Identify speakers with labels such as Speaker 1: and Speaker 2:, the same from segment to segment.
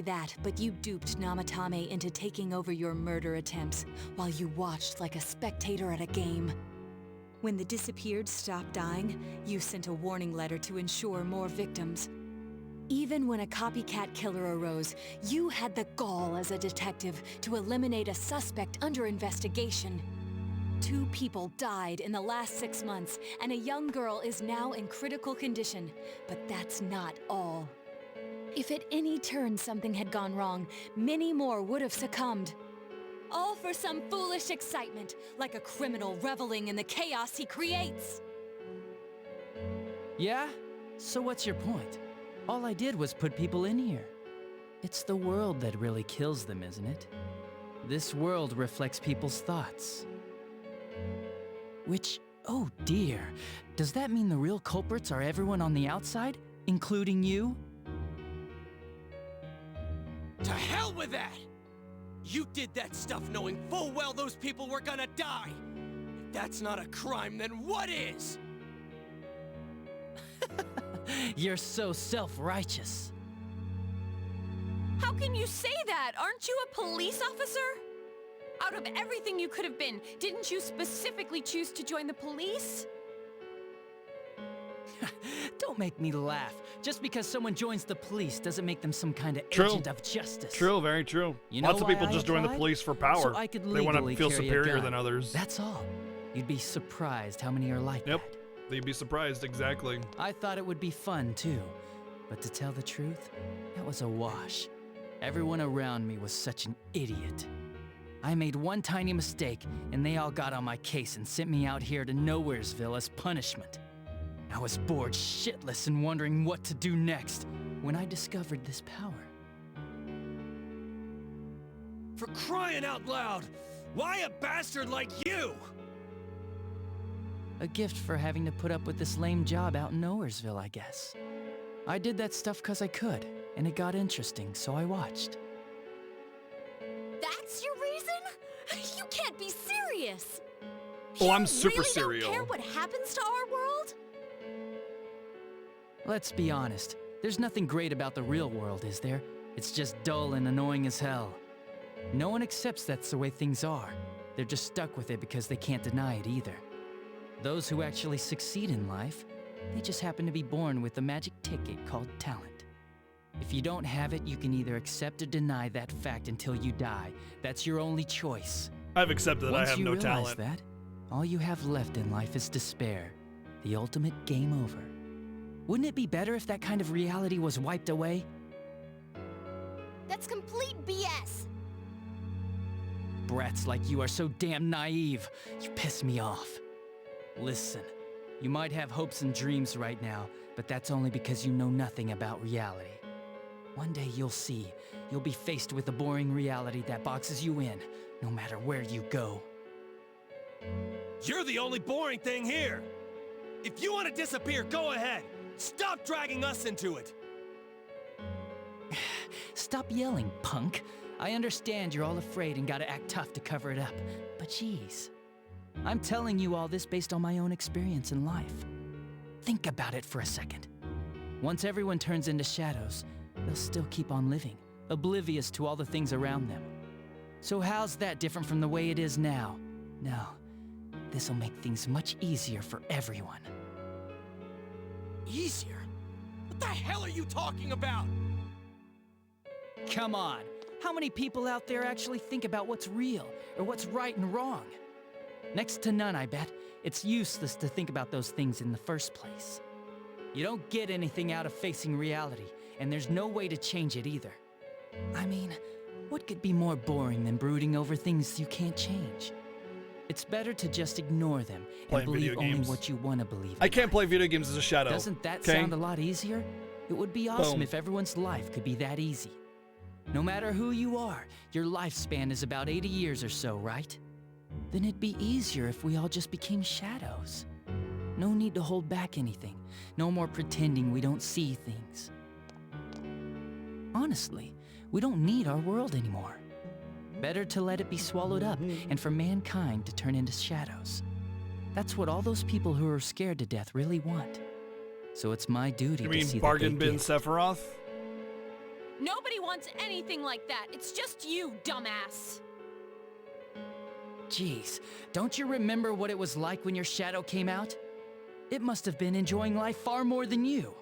Speaker 1: that, but you duped Namatame into taking over your murder attempts while you watched like a spectator at a game. When the disappeared stopped dying, you sent a warning letter to ensure more victims. Even when a copycat killer arose, you had the gall as a detective to eliminate a suspect under investigation. 2 people died in the last 6 months, and a young girl is now in critical condition. But that's not all. If at any turn something had gone wrong, many more would have succumbed. All for some foolish excitement, like a criminal reveling in the chaos he creates.
Speaker 2: Yeah? So what's your point? All I did was put people in here. It's the world that really kills them, isn't it? This world reflects people's thoughts. Which, oh dear, does that mean the real culprits are everyone on the outside, including you?
Speaker 3: To hell with that! You did that stuff knowing full well those people were gonna die! If that's not a crime, then what is?
Speaker 2: You're so self-righteous.
Speaker 4: How can you say that? Aren't you a police officer? Out of everything you could have been, didn't you specifically choose to join the police?
Speaker 2: Don't make me laugh. Just because someone joins the police doesn't make them some kind of agent of justice.
Speaker 5: True, very true.
Speaker 2: You know
Speaker 5: Lots of people
Speaker 2: why I
Speaker 5: just join the
Speaker 2: applied?
Speaker 5: police for power.
Speaker 2: So I could
Speaker 5: They want to
Speaker 2: legally
Speaker 5: feel
Speaker 2: carry a
Speaker 5: superior
Speaker 2: gun.
Speaker 5: than others.
Speaker 2: That's all. You'd be surprised how many are like
Speaker 5: Yep.
Speaker 2: that.
Speaker 5: You'd be surprised, exactly.
Speaker 2: I thought it would be fun too, but to tell the truth, that was a wash. Everyone around me was such an idiot. I made one tiny mistake, and they all got on my case and sent me out here to Nowheresville as punishment. I was bored shitless and wondering what to do next when I discovered this power.
Speaker 3: For crying out loud! Why a bastard like you?
Speaker 2: A gift for having to put up with this lame job out in Nowheresville, I guess. I did that stuff 'cause I could, and it got interesting, so I watched.
Speaker 1: That's your reason? You can't be serious!
Speaker 5: Oh, I'm
Speaker 1: You
Speaker 5: super
Speaker 1: really
Speaker 5: serial.
Speaker 1: don't care what happens to our world?
Speaker 2: Let's be honest, there's nothing great about the real world, is there? It's just dull and annoying as hell. No one accepts that's the way things are. They're just stuck with it because they can't deny it either. Those who actually succeed in life, they just happen to be born with a magic ticket called talent. If you don't have it, you can either accept or deny that fact until you die. That's your only choice.
Speaker 5: I've accepted that I
Speaker 2: Once
Speaker 5: have
Speaker 2: you
Speaker 5: no
Speaker 2: realize
Speaker 5: talent.
Speaker 2: that, all you have left in life is despair. The ultimate game over. Wouldn't it be better if that kind of reality was wiped away?
Speaker 1: That's complete BS!
Speaker 2: Brats like you are so damn naive. You piss me off. Listen, you might have hopes and dreams right now, but that's only because you know nothing about reality. One day you'll see. You'll be faced with a boring reality that boxes you in, no matter where you go.
Speaker 3: You're the only boring thing here! If you want to disappear, go ahead! Stop dragging us into it!
Speaker 2: Stop yelling, punk. I understand you're all afraid and gotta act tough to cover it up, but geez. I'm telling you all this based on my own experience in life. Think about it for a second. Once everyone turns into shadows, they'll still keep on living, oblivious to all the things around them. So how's that different from the way it is now? No, this'll make things much easier for everyone.
Speaker 3: Easier? What the hell are you talking about?
Speaker 2: Come on, how many people out there actually think about what's real or what's right and wrong? Next to none, I bet. It's useless to think about those things in the first place. You don't get anything out of facing reality, and there's no way to change it either. I mean, what could be more boring than brooding over things you can't change? It's better to just ignore them and
Speaker 5: Playing
Speaker 2: believe
Speaker 5: video
Speaker 2: only
Speaker 5: games.
Speaker 2: what you want to believe.
Speaker 5: I
Speaker 2: in
Speaker 5: can't
Speaker 2: life.
Speaker 5: play video games as a shadow.
Speaker 2: Doesn't that
Speaker 5: okay?
Speaker 2: sound a lot easier? It would be awesome
Speaker 5: Boom.
Speaker 2: if everyone's life could be that easy. No matter who you are, your lifespan is about 80 years or so, right? Then it'd be easier if we all just became shadows. No need to hold back anything. No more pretending we don't see things. Honestly, we don't need our world anymore. Better to let it be swallowed up and for mankind to turn into shadows. That's what all those people who are scared to death really want. So it's my duty
Speaker 5: You
Speaker 2: to see
Speaker 5: mean
Speaker 2: that
Speaker 5: Bargain
Speaker 2: they
Speaker 5: Bin
Speaker 2: get.
Speaker 5: Sephiroth?
Speaker 4: Nobody wants anything like that. It's just you, dumbass.
Speaker 2: Jeez, don't you remember what it was like when your shadow came out? It must have been enjoying life far more than you.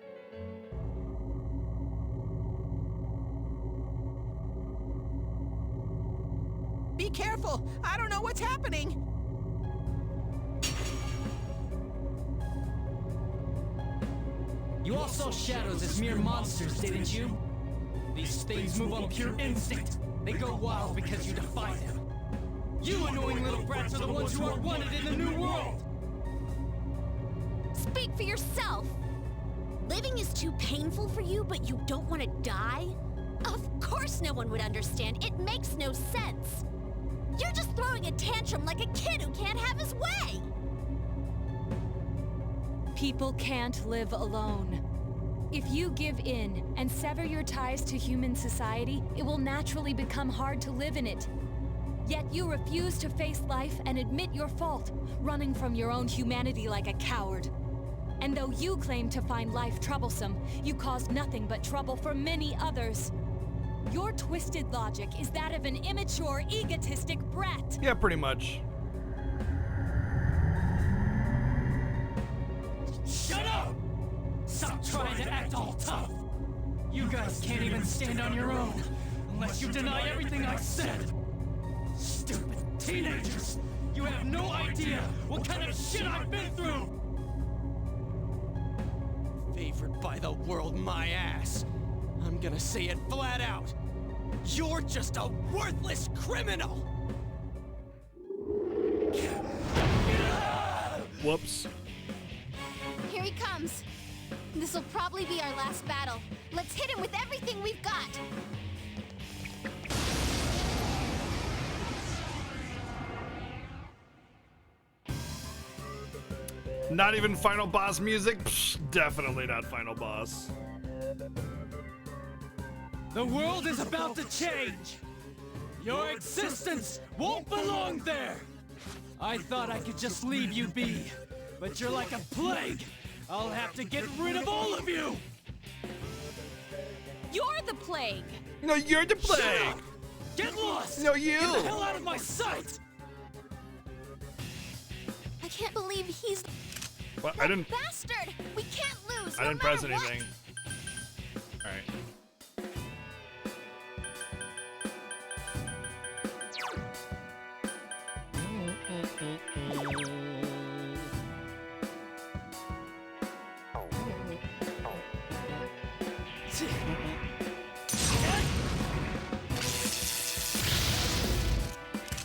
Speaker 6: Be careful! I don't know what's happening!
Speaker 2: You all saw shadows as mere monsters, didn't you? These things move on pure instinct. They go wild because you defy them. You annoying little brats are the ones who are wanted in the new world!
Speaker 7: Speak for yourself! Living is too painful for you, but you don't want to die? Of course no one would understand. It makes no sense. You're just throwing a tantrum like a kid who can't have his way!
Speaker 1: People can't live alone. If you give in and sever your ties to human society, it will naturally become hard to live in it. Yet you refuse to face life and admit your fault, running from your own humanity like a coward. And though you claim to find life troublesome, you cause nothing but trouble for many others. Your twisted logic is that of an immature, egotistic brat.
Speaker 5: Yeah, pretty much.
Speaker 2: Shut up! Stop trying to act all tough! You guys can't even stand on your own, unless you deny everything I said! Stupid teenagers! You have no idea what kind of shit I've been through!
Speaker 3: Favored by the world, my ass. I'm gonna say it flat out. You're just a worthless criminal!
Speaker 5: Whoops.
Speaker 7: Here he comes. This'll probably be our last battle. Let's hit him with everything we've got.
Speaker 5: Not even final boss music? Psh, definitely not final boss.
Speaker 2: The world is about to change! Your existence won't belong there! I thought I could just leave you be, but you're like a plague! I'll have to get rid of all of you!
Speaker 4: You're the plague.
Speaker 5: No, you're the
Speaker 2: Shut
Speaker 5: plague!
Speaker 2: up! Get lost!
Speaker 5: No, you!
Speaker 2: Get the hell out of my sight!
Speaker 7: I can't believe he's the
Speaker 5: What? I didn't.
Speaker 7: bastard! We can't lose!
Speaker 5: I
Speaker 7: no
Speaker 5: didn't press
Speaker 7: matter what.
Speaker 5: anything. All right.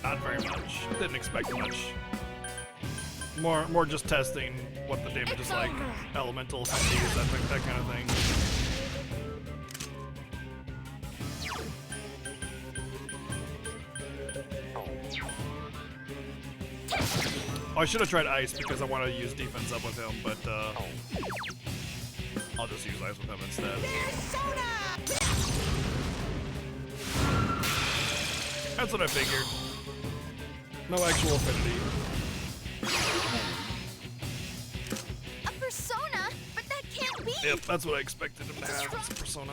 Speaker 5: Not very much. Didn't expect much. More just testing what the damage is like. Elementals, use that kind of thing. Oh, I should have tried ice because I want to use defense up with him, but I'll just use ice with him instead. That's what I figured. No actual affinity.
Speaker 7: A persona? But that can't be!
Speaker 5: Yep, that's what I expected him to have. It's a persona.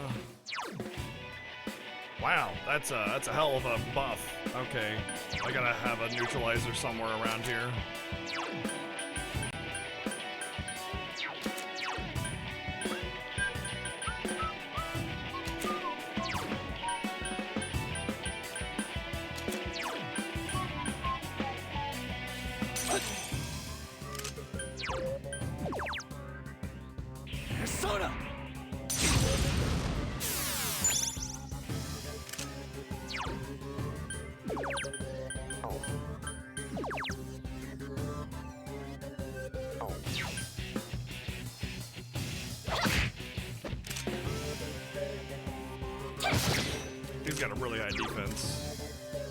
Speaker 5: Wow, that's a hell of a buff. Okay, I gotta have a neutralizer somewhere around here.
Speaker 2: Persona!
Speaker 5: He's got a really high defense.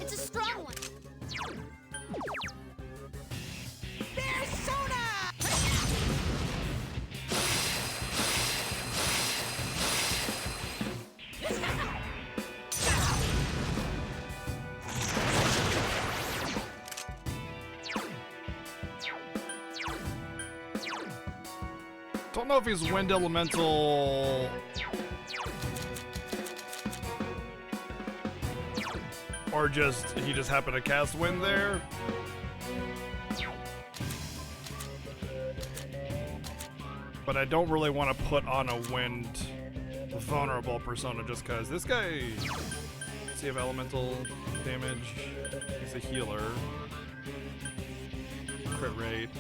Speaker 7: It's a strong one.
Speaker 5: Don't know if he's wind elemental Or just, he just happened to cast wind there. But I don't really want to put on a wind vulnerable persona just because this guy, does he have elemental damage? He's a healer. Crit rate.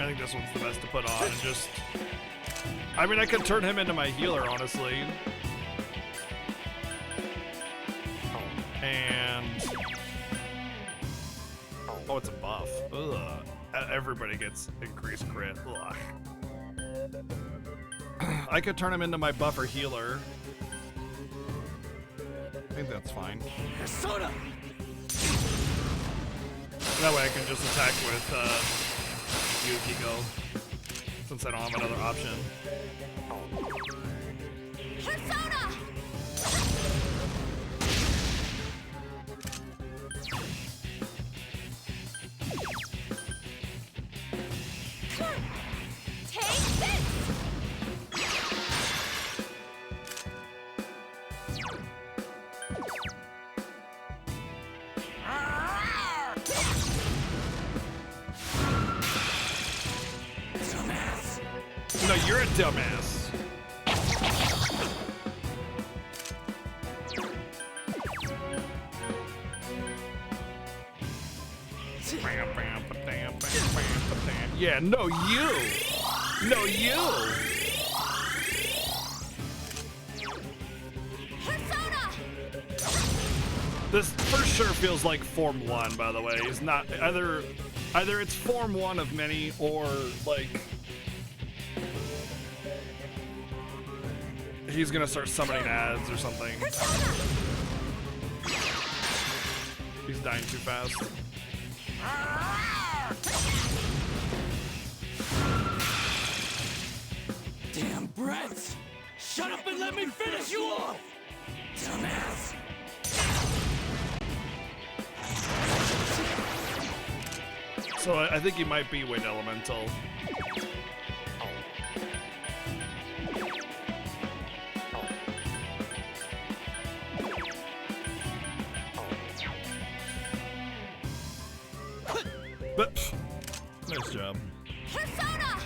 Speaker 5: I think this one's the best to put on and just... I mean, I could turn him into my healer, honestly. And... oh, it's a buff. Ugh. Everybody gets increased crit. Ugh. I could turn him into my buffer healer. I think that's fine.
Speaker 3: Soda!
Speaker 5: That way I can just attack with, Yukiko, since I don't have another option.
Speaker 7: Persona!
Speaker 4: Take this!
Speaker 5: No, you're a dumbass. Yeah, no, you. No, you.
Speaker 7: Persona!
Speaker 5: This for sure feels like Form 1, by the way. It's not either it's Form 1 of many or like he's gonna start summoning ads or something. He's dying too fast.
Speaker 3: Damn, Brett! Shut up and let me finish you off! Dumbass!
Speaker 5: So I think he might be Wind Elemental. But nice job.
Speaker 7: Persona!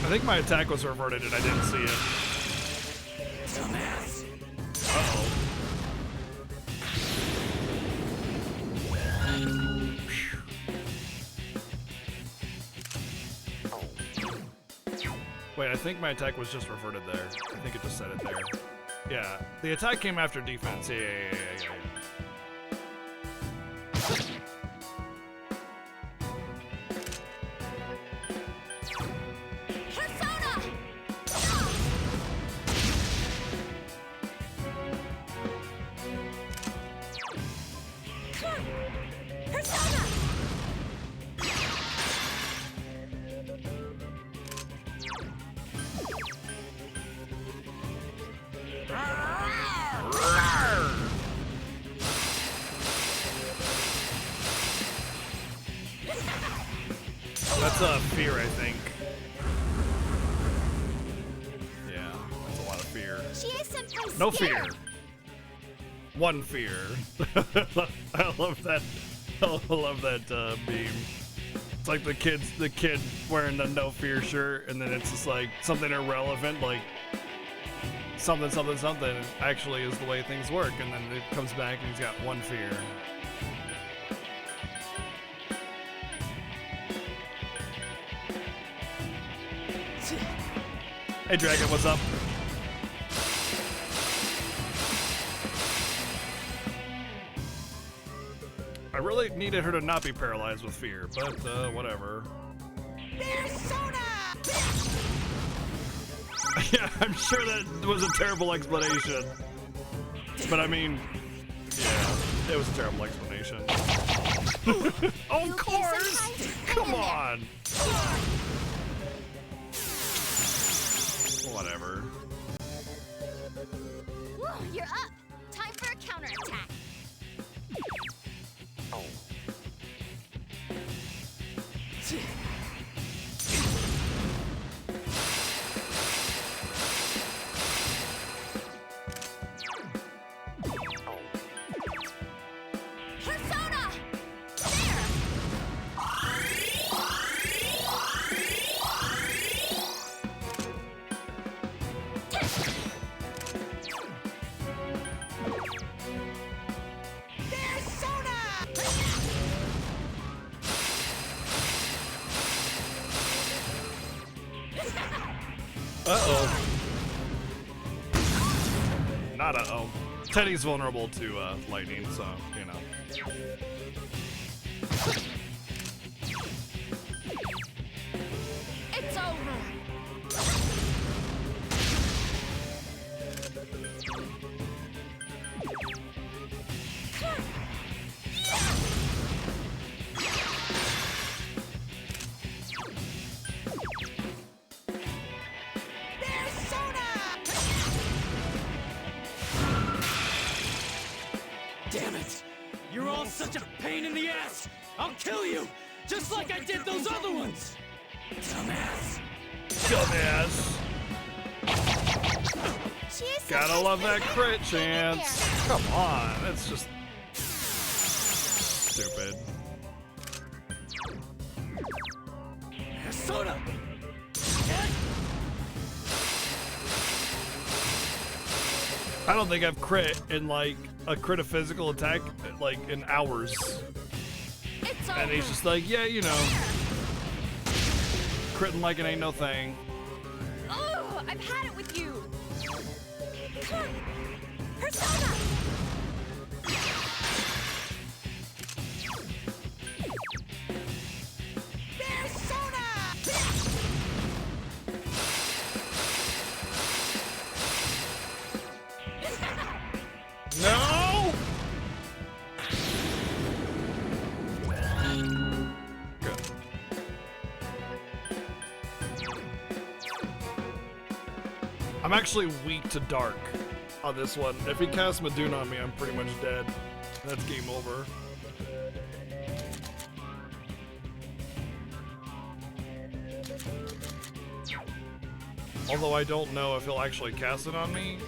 Speaker 5: I think my attack was reverted and I didn't see it.
Speaker 3: Dumbass!
Speaker 5: Uh-oh. Wait, I think my attack was just reverted there. I think it just said it there. Yeah, the attack came after defense. Yeah.
Speaker 7: Persona! Persona!
Speaker 5: That's a fear, I think. Yeah, that's a lot of fear.
Speaker 7: Chie-senpai's
Speaker 5: No
Speaker 7: scared.
Speaker 5: fear. One fear. I love that. I love that meme. It's like the kid wearing the no fear shirt, and then it's just like something irrelevant, like something actually is the way things work, and then it comes back and he's got one fear. Hey Dragon, what's up? really needed her to not be paralyzed with fear, but whatever.
Speaker 6: Persona!
Speaker 5: Yeah, I'm sure that was a terrible explanation. But I mean, yeah, it was a terrible explanation. Of course! Come on! Whatever.
Speaker 7: Whoa, you're up. Time for a counterattack. Persona! There!
Speaker 5: Uh-oh. Not uh-oh. Teddy's vulnerable to lightning, so, you know.
Speaker 4: It's over.
Speaker 3: Damn it! You're all such a pain in the ass! I'll kill you! Just like I did those other ones! Dumbass!
Speaker 5: Dumbass!
Speaker 7: She is
Speaker 5: Gotta
Speaker 7: sometimes
Speaker 5: love that
Speaker 7: pretty.
Speaker 5: crit
Speaker 7: Hang in
Speaker 5: chance.
Speaker 7: there.
Speaker 5: Come on, that's just stupid.
Speaker 3: Soda!
Speaker 5: I don't think I've crit in like a crit of physical attack like in hours.
Speaker 4: It's
Speaker 5: And
Speaker 4: over.
Speaker 5: he's just like, yeah, you know, critting like it ain't no thing.
Speaker 4: Oh, I've had it with you. Persona!
Speaker 5: No! Good. I'm actually weak to dark on this one. If he casts Maduna on me, I'm pretty much dead. That's game over. Although I don't know if he'll actually cast it on me.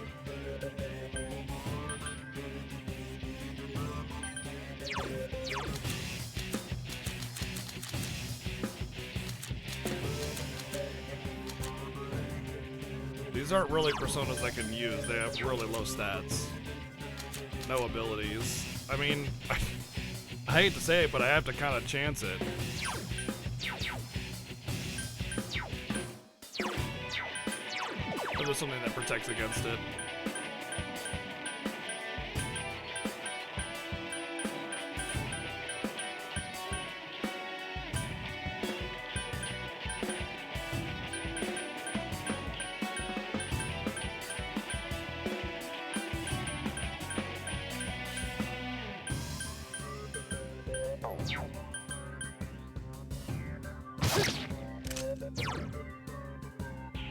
Speaker 5: These aren't really personas I can use. They have really low stats. No abilities. I mean, I hate to say it, but I have to kind of chance it. There's something that protects against it.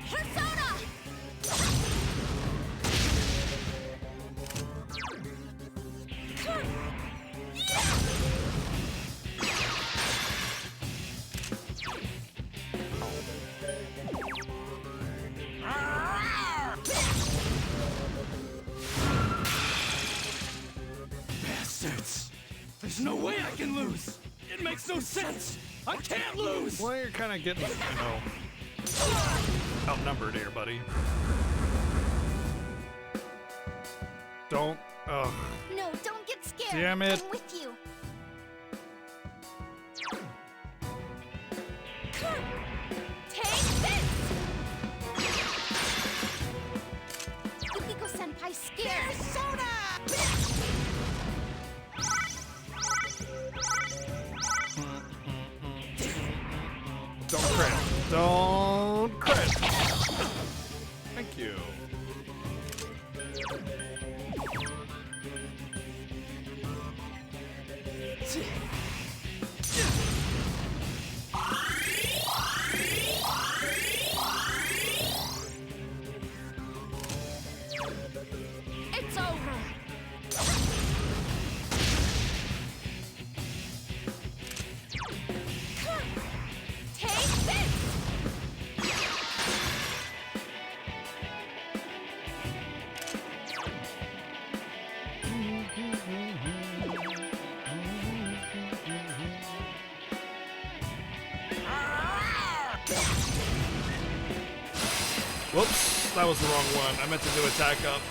Speaker 7: Persona!
Speaker 3: Bastards! There's no way I can lose! It makes no sense! I can't lose!
Speaker 5: Well, you're kind of getting, you know, outnumbered here, buddy. Don't. Ugh.
Speaker 7: No, don't get scared.
Speaker 5: Damn it.
Speaker 7: I'm with you.
Speaker 4: Take this!
Speaker 7: Yukiko-senpai scared.
Speaker 5: Whoops, that was the wrong one. I meant to do attack up.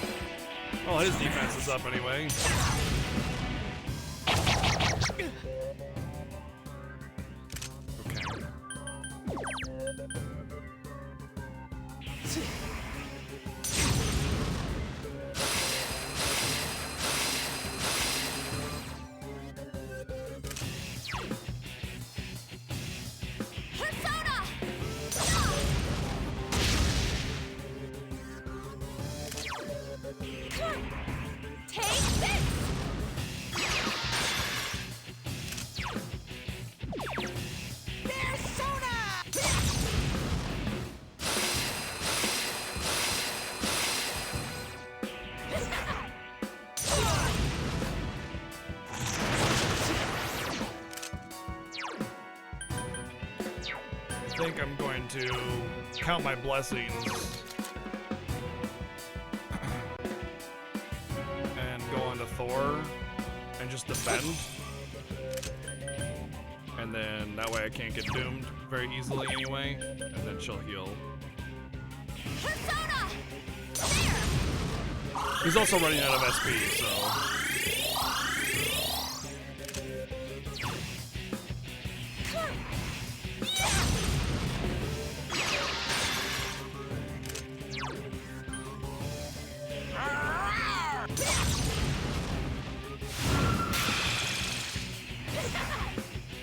Speaker 5: Oh, his defense is up anyway.
Speaker 7: Persona!
Speaker 4: Take this!
Speaker 6: Persona!
Speaker 5: I think I'm going to count my blessings and go on to Thor and just defend. And then that way I can't get doomed very easily anyway. And then she'll heal.
Speaker 7: Persona! There!
Speaker 5: He's also running out of SP, so.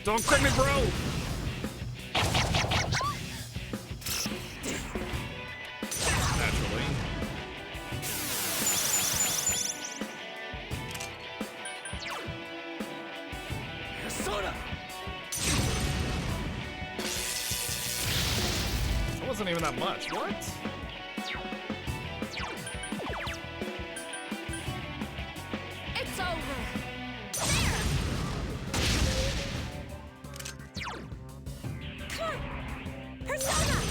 Speaker 5: Don't crit me, bro! Naturally.
Speaker 3: Persona!
Speaker 5: It wasn't even that much. What?
Speaker 4: It's over.
Speaker 7: Persona!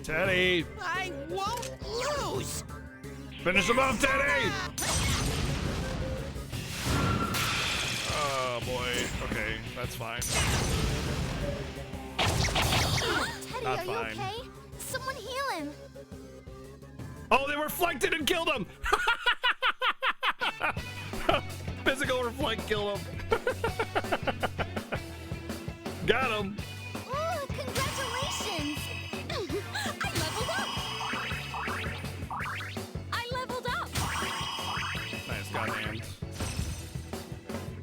Speaker 5: Teddy!
Speaker 6: I won't lose!
Speaker 5: Finish him up, Teddy! Oh boy. Okay, that's fine.
Speaker 7: Teddy,
Speaker 5: Not
Speaker 7: are you
Speaker 5: fine.
Speaker 7: okay? Someone heal him.
Speaker 5: Oh, they reflected and killed him! Physical reflect killed him. Got him.
Speaker 7: Oh, congratulations! I leveled up! I leveled up!
Speaker 5: Nice, got hand.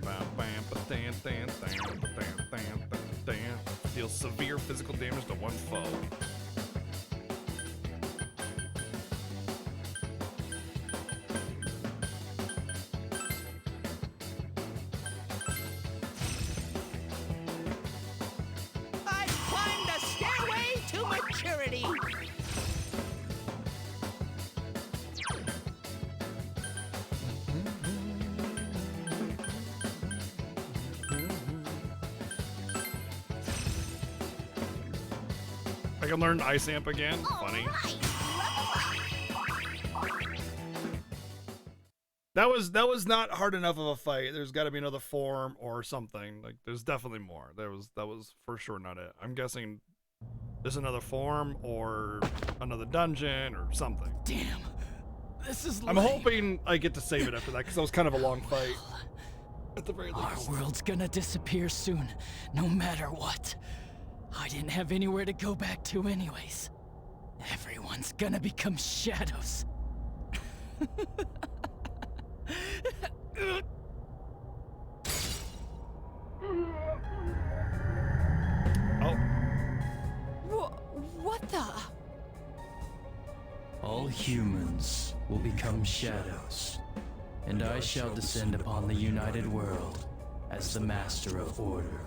Speaker 5: Bam, bam, ba-dan, dan, dan, ba-dan, dan, dan, dan. Deals severe physical damage to one foe.
Speaker 6: I've climbed the stairway to maturity!
Speaker 5: I can learn Ice Amp again. Funny. That was not hard enough of a fight. There's got to be another form or something. Like there's definitely more. That was for sure not it. I'm guessing there's another form or another dungeon or something.
Speaker 2: Damn. This is
Speaker 5: I'm
Speaker 2: lame.
Speaker 5: hoping I get to save it after that because that was kind of a long fight. At the very
Speaker 2: Our
Speaker 5: least.
Speaker 2: world's gonna disappear soon, no matter what. I didn't have anywhere to go back to anyways. Everyone's gonna become shadows.
Speaker 5: Oh,
Speaker 4: What the?
Speaker 8: All humans will become shadows, and I shall descend upon the united world as the Master of Order.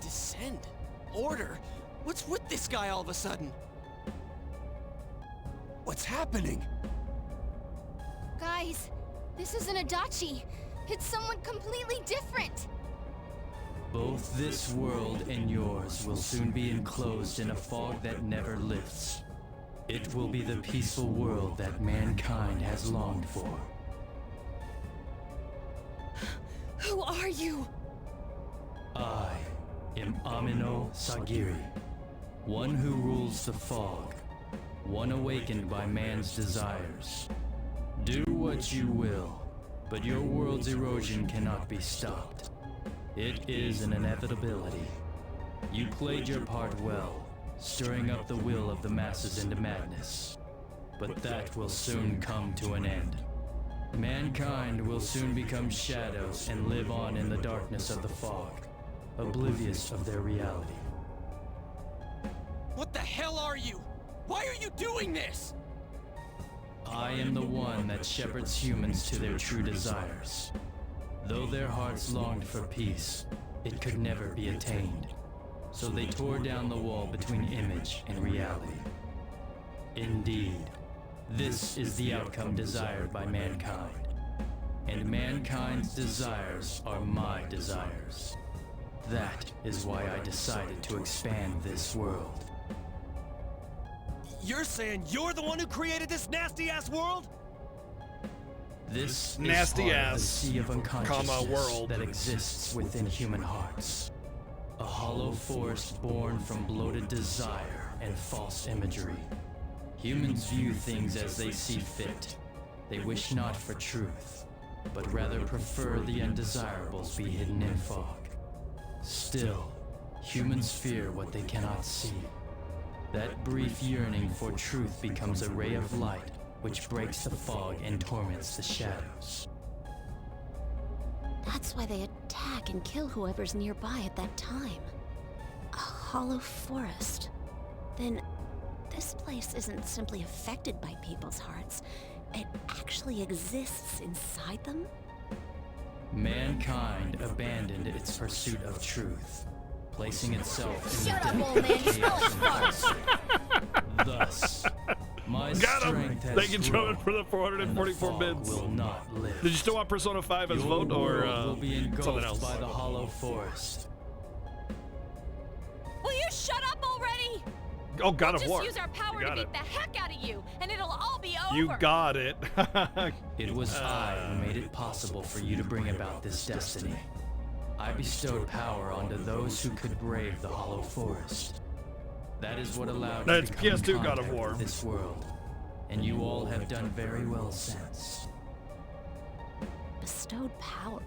Speaker 3: Descend? Order? What's with this guy all of a sudden? What's happening?
Speaker 7: Guys, this isn't Adachi. It's someone completely different.
Speaker 8: Both this world and yours will soon be enclosed in a fog that never lifts. It will be the peaceful world that mankind has longed for.
Speaker 4: Who are you?
Speaker 8: I am Amino Sagiri, one who rules the fog, one awakened by man's desires. Do what you will, but your world's erosion cannot be stopped. It is an inevitability. You played your part well, stirring up the will of the masses into madness. But that will soon come to an end. Mankind will soon become shadows and live on in the darkness of the fog, oblivious of their reality.
Speaker 3: What the hell are you? Why are you doing this?
Speaker 8: I am the one that shepherds humans to their true desires. Though their hearts longed for peace, it could never be attained. So they tore down the wall between image and reality. Indeed, this is the outcome desired by mankind. And mankind's desires are my desires. That is why I decided to expand this world.
Speaker 3: You're saying you're the one who created this nasty-ass world?
Speaker 8: This
Speaker 5: Nasty
Speaker 8: is part of the
Speaker 5: ass,
Speaker 8: sea of unconsciousness
Speaker 5: world.
Speaker 8: that exists within human hearts. A hollow forest born from bloated desire and false imagery. Humans view things as they see fit. They wish not for truth, but rather prefer the undesirables be hidden in fog. Still, humans fear what they cannot see. That brief yearning for truth becomes a ray of light which breaks the fog and torments the shadows.
Speaker 7: That's why they attack and kill whoever's nearby at that time. A hollow forest. Then, this place isn't simply affected by people's hearts. It actually exists inside them?
Speaker 8: Mankind abandoned its pursuit of truth, placing itself in
Speaker 7: Shut
Speaker 8: the
Speaker 7: up, old man.
Speaker 8: chaos
Speaker 7: Smell like
Speaker 8: and
Speaker 7: farts.
Speaker 8: darkness. Thus, my
Speaker 5: Got him!
Speaker 8: strength has
Speaker 5: Thank you, Truman,
Speaker 8: grown,
Speaker 5: for the
Speaker 8: and the
Speaker 5: 444
Speaker 8: fog
Speaker 5: bits.
Speaker 8: will not live.
Speaker 5: Did you still want Persona 5 as
Speaker 8: Your
Speaker 5: vote or
Speaker 8: world will be
Speaker 5: something
Speaker 8: engulfed
Speaker 5: else?
Speaker 8: by the hollow forest.
Speaker 4: Will you shut up already?
Speaker 5: Oh, God of
Speaker 4: Just
Speaker 5: War.
Speaker 4: use our power
Speaker 5: You
Speaker 4: to
Speaker 5: got
Speaker 4: beat
Speaker 5: it.
Speaker 4: the heck out of you, and it'll all be over.
Speaker 5: You got it.
Speaker 8: It was I who made it possible for you to bring about this destiny. I bestowed power onto those who could brave the hollow forest. That is what allowed you
Speaker 5: That's
Speaker 8: to come in
Speaker 5: PS2 God of
Speaker 8: contact
Speaker 5: War.
Speaker 8: with this world, and you all have done very well since.
Speaker 7: Bestowed power.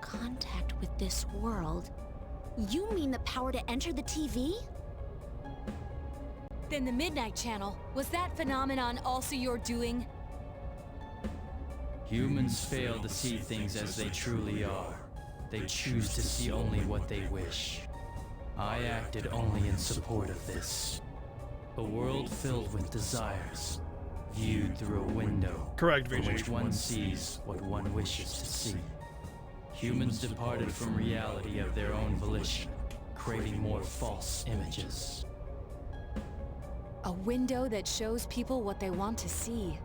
Speaker 7: Contact with this world. You mean the power to enter the TV?
Speaker 1: Then the Midnight Channel, was that phenomenon also your doing?
Speaker 8: Humans fail to see things as they truly are. They choose to see only what they wish. I acted only in support of this. A world filled with desires, viewed through a window
Speaker 5: Correct,
Speaker 8: from
Speaker 5: VG.
Speaker 8: which one sees what one wishes to see. Humans departed from reality of their own volition, craving more false images.
Speaker 1: A window that shows people what they want to see.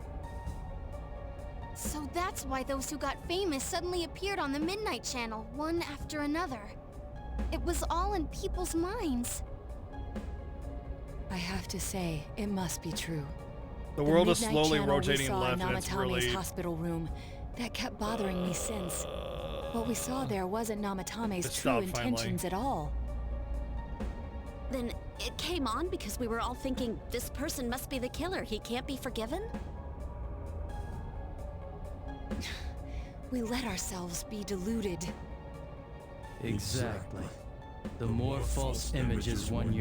Speaker 9: So that's why those who got famous suddenly appeared on the Midnight Channel, one after another. It was all in people's minds.
Speaker 1: I have to say, it must be true.
Speaker 5: The world is
Speaker 1: Midnight
Speaker 5: slowly
Speaker 1: Channel we
Speaker 5: rotating
Speaker 1: saw
Speaker 5: left,
Speaker 1: in
Speaker 5: and it's
Speaker 1: Namatame's
Speaker 5: really...
Speaker 1: hospital room. That kept bothering me since. What we saw there wasn't Namatame's
Speaker 5: It
Speaker 1: true
Speaker 5: stopped finally.
Speaker 1: intentions at all.
Speaker 7: Then it came on because we were all thinking, this person must be the killer. He can't be forgiven?
Speaker 1: We let ourselves be deluded.
Speaker 8: Exactly. The more false images one yearns